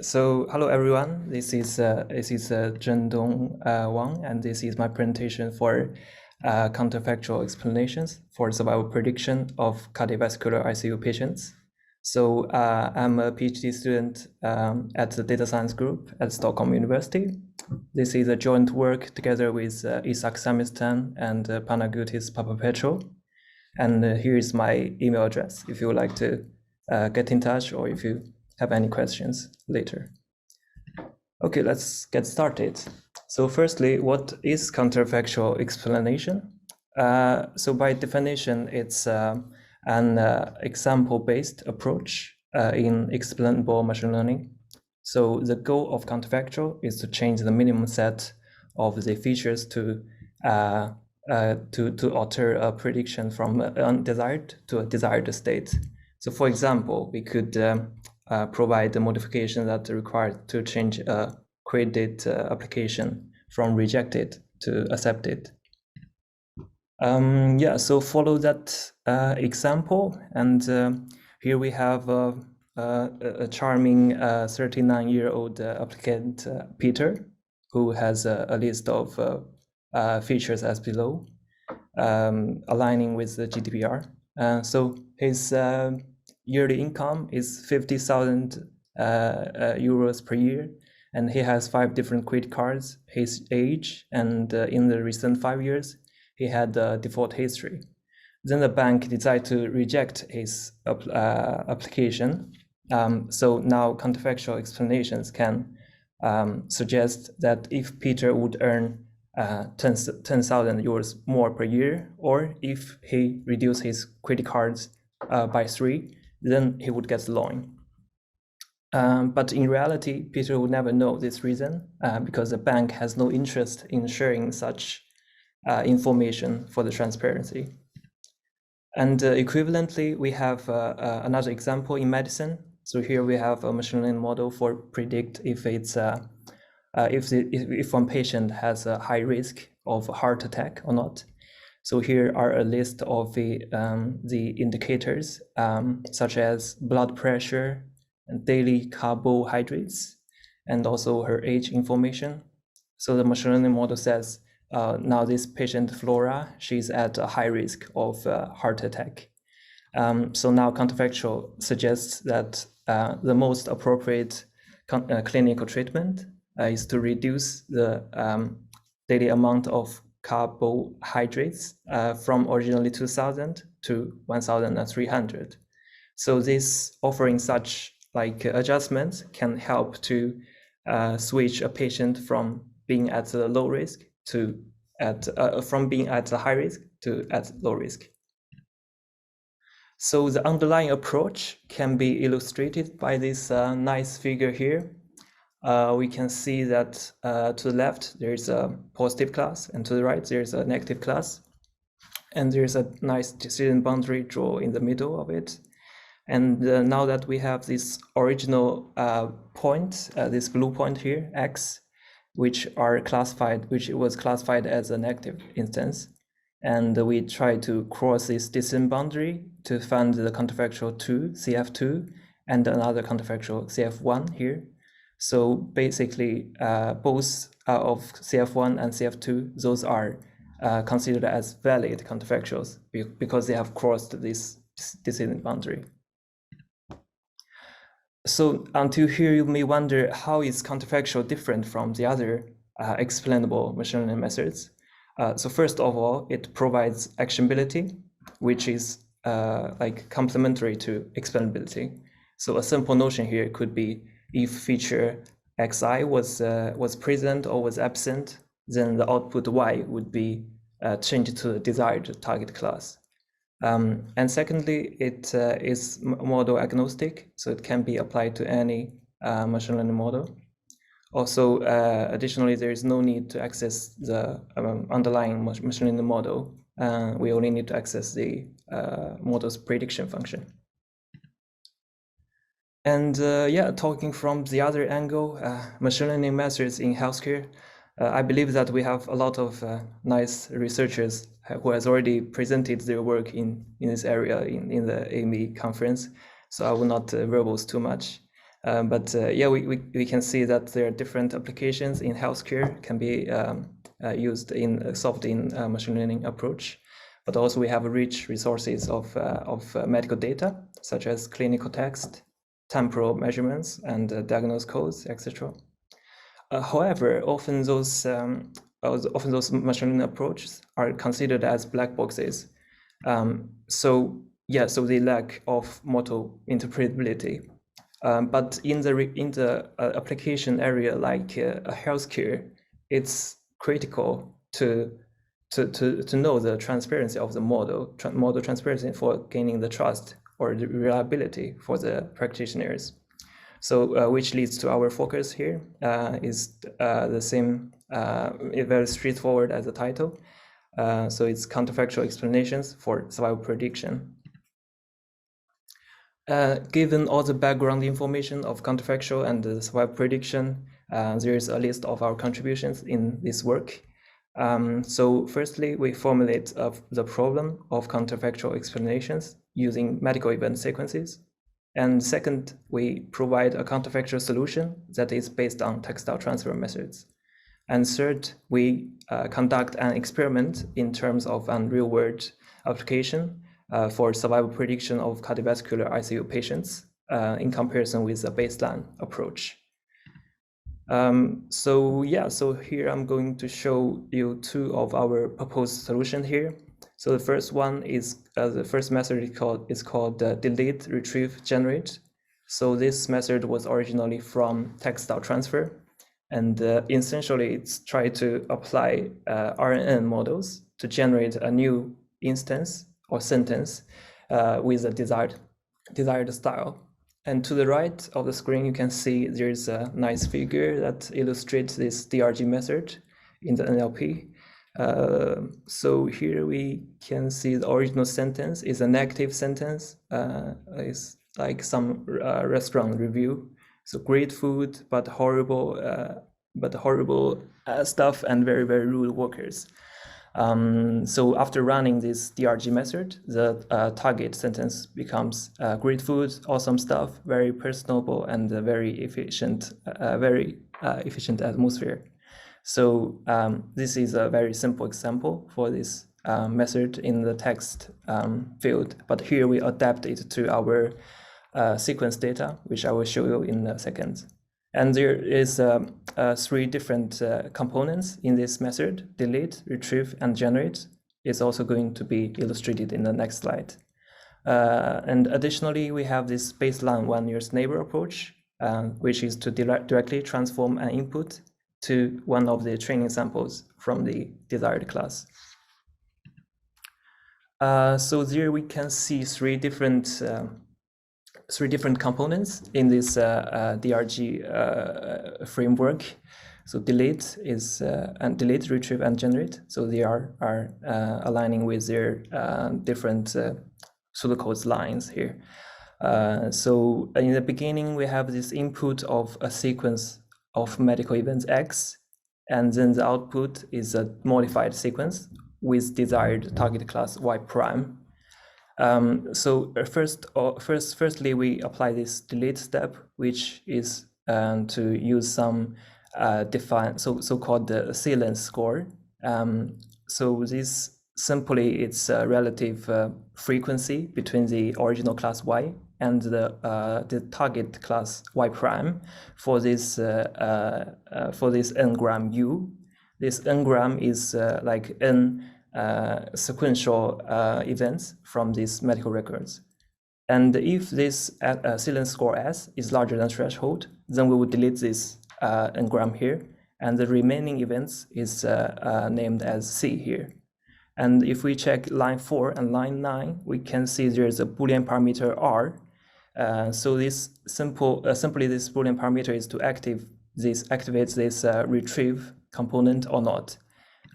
So hello everyone. This is Zhendong Wang, and this is my presentation for counterfactual explanations for survival prediction of cardiovascular ICU patients. So I'm a PhD student at the data science group at Stockholm University. This is a joint work together with Isak Samistan and Panagutis Papapetro. And here is my email address if you would like to get in touch or if you have any questions later. Okay, let's get started. So firstly, what is counterfactual explanation? So by definition, it's an example-based approach in explainable machine learning. So the goal of counterfactual is to change the minimum set of the features to alter a prediction from undesired to a desired state. So for example, we could provide the modification that are required to change a created application from rejected to accepted. So follow that example, and here we have a charming 39-year-old applicant, Peter, who has a list of features as below, aligning with the GDPR. So his yearly income is 50,000 euros per year, and he has 5 different credit cards, his age, and in the recent 5 years, he had a default history. Then the bank decided to reject his application. So now counterfactual explanations can suggest that if Peter would earn 10,000 euros more per year, or if he reduced his credit cards by 3, then he would get the loan. But in reality, Peter would never know this reason because the bank has no interest in sharing such information for the transparency. And equivalently, we have another example in medicine. So here we have a machine learning model for predict if it's if one patient has a high risk of heart attack or not. So here are a list of the indicators such as blood pressure and daily carbohydrates, and also her age information. So the machine learning model says, now this patient Flora, she's at a high risk of heart attack. So now counterfactual suggests that the most appropriate clinical treatment is to reduce the daily amount of carbohydrates from originally 2,000 to 1,300. So this offering such adjustments can help to switch a patient from being at the low risk to from being at the high risk to at low risk. So the underlying approach can be illustrated by this nice figure here. We can see that to the left, there's a positive class, and to the right, there's a negative class. And there's a nice decision boundary drawn in the middle of it. And now that we have this original point, this blue point here, X, which was classified as a negative instance, and we try to cross this decision boundary to find the counterfactual 2, CF2, and another counterfactual CF1 here. So basically, both of CF1 and CF2, those are considered as valid counterfactuals because they have crossed this decision boundary. So until here, you may wonder, how is counterfactual different from the other explainable machine learning methods? So first of all, it provides actionability, which is complementary to explainability. So a simple notion here could be if feature xi was present or was absent, then the output y would be changed to the desired target class. And secondly, it is model agnostic, so it can be applied to any machine learning model. Also, additionally, there is no need to access the underlying machine learning model. We only need to access the model's prediction function. And talking from the other angle, machine learning methods in healthcare, I believe that we have a lot of nice researchers who has already presented their work in this area in the AIME conference, so I will not verbose too much. Yeah, we can see that there are different applications in healthcare can be used in solved in machine learning approach. But also we have rich resources of medical data, such as clinical text, temporal measurements, and diagnosis codes, etc. However, often those machine learning approaches are considered as black boxes. So they lack of model interpretability. But in the application area like healthcare, it's critical to know the transparency of the model transparency for gaining the trust or the reliability for the practitioners. So which leads to our focus here is the same, very straightforward as the title. So it's counterfactual explanations for survival prediction. Given all the background information of counterfactual and the survival prediction, there is a list of our contributions in this work. So firstly, we formulate the problem of counterfactual explanations using medical event sequences. And second, we provide a counterfactual solution that is based on textile transfer methods. And third, we conduct an experiment in terms of a real-world application for survival prediction of cardiovascular ICU patients in comparison with the baseline approach. So here I'm going to show you two of our proposed solutions here. So the first one is the first method is called delete, retrieve, generate. So this method was originally from textile transfer, and essentially it's try to apply RNN models to generate a new instance or sentence with a desired style. And to the right of the screen, you can see there's a nice figure that illustrates this DRG method in the NLP. So here we can see the original sentence is a negative sentence. It's like some restaurant review. So great food, but horrible stuff and very, very rude workers. So after running this DRG method, the target sentence becomes great food, awesome stuff, very personable, and very efficient atmosphere. So this is a very simple example for this method in the text field. But here we adapt it to our sequence data, which I will show you in a second. And there is three different components in this method: delete, retrieve, and generate. Is also going to be illustrated in the next slide. And additionally, we have this baseline one nearest neighbor approach, which is to directly transform an input to one of the training samples from the desired class. So there we can see three different components in this DRG framework. So delete is and delete, retrieve, and generate. So they are aligning with their different pseudocodes lines here. So in the beginning, we have this input of a sequence of medical events X, and then the output is a modified sequence with desired target class Y prime. So firstly, we apply this delete step, which is to use some so-called sealance score. So this simply it's a relative frequency between the original class Y and the target class Y prime for this n-gram U. This n-gram is like n sequential events from these medical records. And if this sealance score S is larger than threshold, then we will delete this n-gram here, and the remaining events is named as C here. And if we check line 4 and line 9, we can see there's a Boolean parameter R. So this simply this Boolean parameter is to activate this retrieve component or not,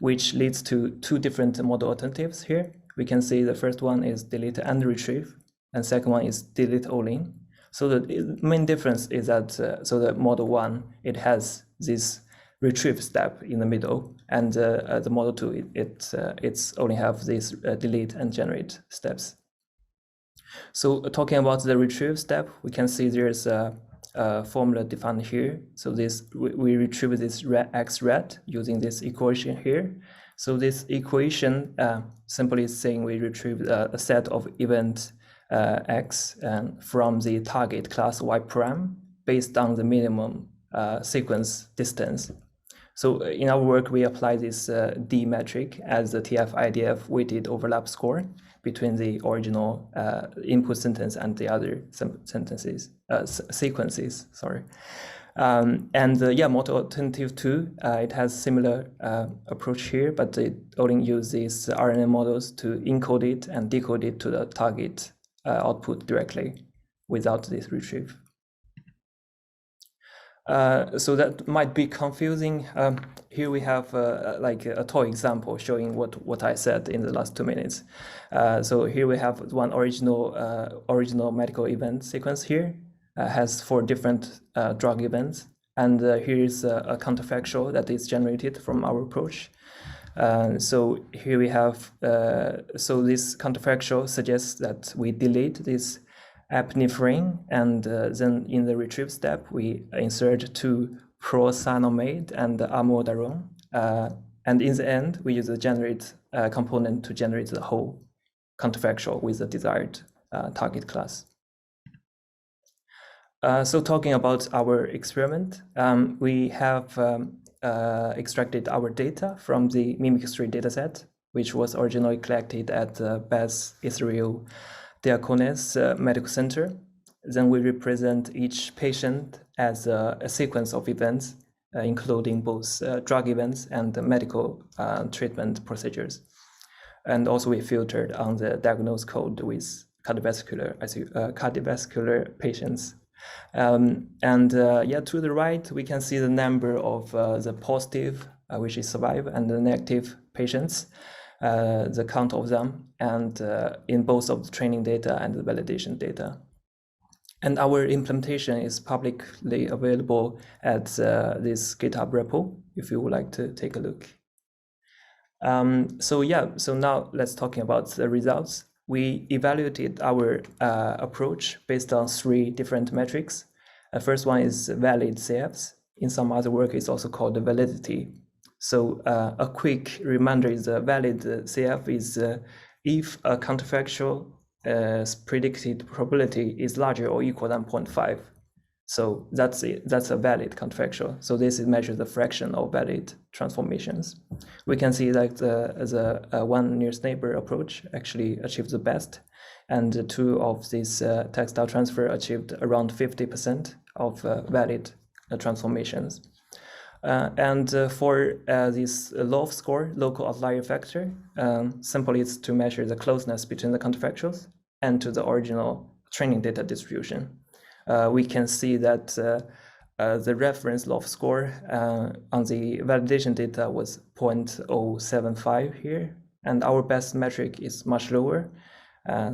which leads to two different model alternatives here. We can see the first one is delete and retrieve, and second one is delete only. So the main difference is that so the model 1, it has this retrieve step in the middle, and the model 2, it's only have this delete and generate steps. So talking about the retrieve step, we can see there's formula defined here. So this we retrieve this x ret using this equation here. So this equation simply saying we retrieve a set of event x from the target class y prime based on the minimum sequence distance. So in our work, we apply this D metric as the TF-IDF weighted overlap score between the original input sentence and the other sequences. Sorry. Model alternative 2, it has similar approach here, but it only uses RNN models to encode it and decode it to the target output directly without this retrieve. So that might be confusing. Here we have like a toy example showing what I said in the last 2 minutes. So here we have one original medical event sequence here, has 4 different drug events. And here is a counterfactual that is generated from our approach. So here we have, so this counterfactual suggests that we delete this epinephrine, and then in the retrieve step, we insert 2 prosanamide and amiodarone. And in the end, we use the generate component to generate the whole counterfactual with the desired target class. So talking about our experiment, we have extracted our data from the mimicry dataset, which was originally collected at Beth Israel Diakonis Medical Center. Then we represent each patient as a sequence of events, including both drug events and medical treatment procedures. And also we filtered on the diagnosed code with cardiovascular patients. To the right, we can see the number of the positive, which is survive, and the negative patients, the count of them, and in both of the training data and the validation data. And our implementation is publicly available at this GitHub repo, if you would like to take a look. So now let's talk about the results. We evaluated our approach based on 3 different metrics. The first one is valid CFs. In some other work, it's also called the validity. So a quick reminder is a valid CF is if a counterfactual predicted probability is larger or equal than 0.5. So that's it. That's a valid counterfactual. So this measures the fraction of valid transformations. We can see that the one nearest neighbor approach actually achieved the best, and 2 of these textile transfer achieved around 50% of valid transformations. For this LOF score, local outlier factor, simply it's to measure the closeness between the counterfactuals and to the original training data distribution. We can see that the reference LOF score on the validation data was 0.075 here, and our best metric is much lower,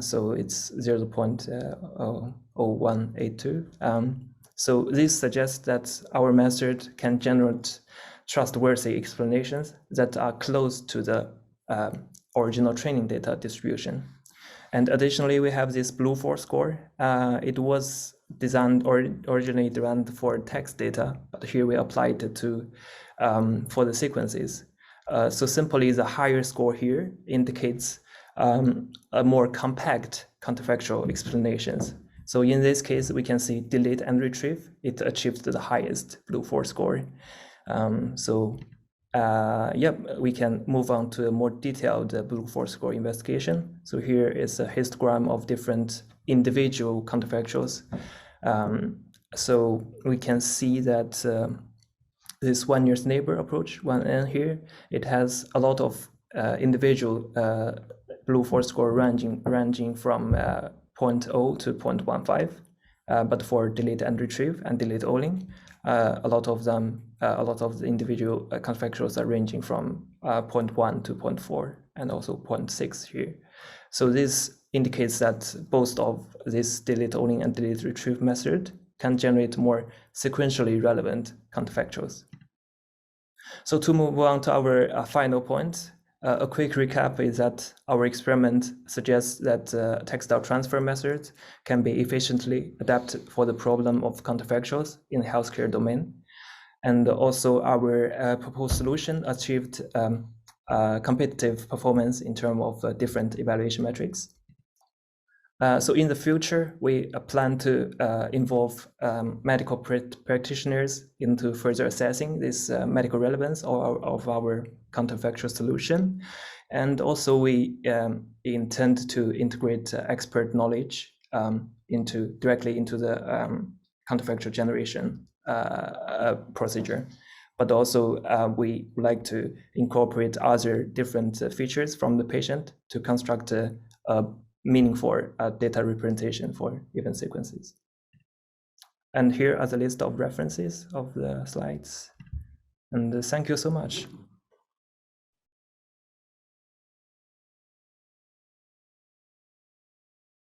so it's 0.0182. So this suggests that our method can generate trustworthy explanations that are close to the original training data distribution. And additionally, we have this blue 4 score. It was designed originally designed for text data, but here we applied it to for the sequences. So simply the higher score here indicates a more compact counterfactual explanations. So in this case, we can see delete and retrieve. It achieves the highest blue 4 score. We can move on to a more detailed blue 4 score investigation. So here is a histogram of different individual counterfactuals. So we can see that this one nearest neighbor approach, 1N here, it has a lot of individual blue 4 score ranging from 0.0 to 0.15. But for delete and retrieve and delete only, a lot of the individual counterfactuals are ranging from 0.1 to 0.4 and also 0.6 here. So this indicates that both of this delete only and delete retrieve method can generate more sequentially relevant counterfactuals. So to move on to our final point, A quick recap is that our experiment suggests that textile transfer methods can be efficiently adapted for the problem of counterfactuals in the healthcare domain. And also our proposed solution achieved competitive performance in terms of different evaluation metrics. So in the future, we plan to involve medical practitioners into further assessing this medical relevance of our counterfactual solution. And also we intend to integrate expert knowledge directly into the counterfactual generation procedure. But also we would like to incorporate other different features from the patient to construct a meaningful data representation for event sequences. And here are the list of references of the slides. And thank you so much.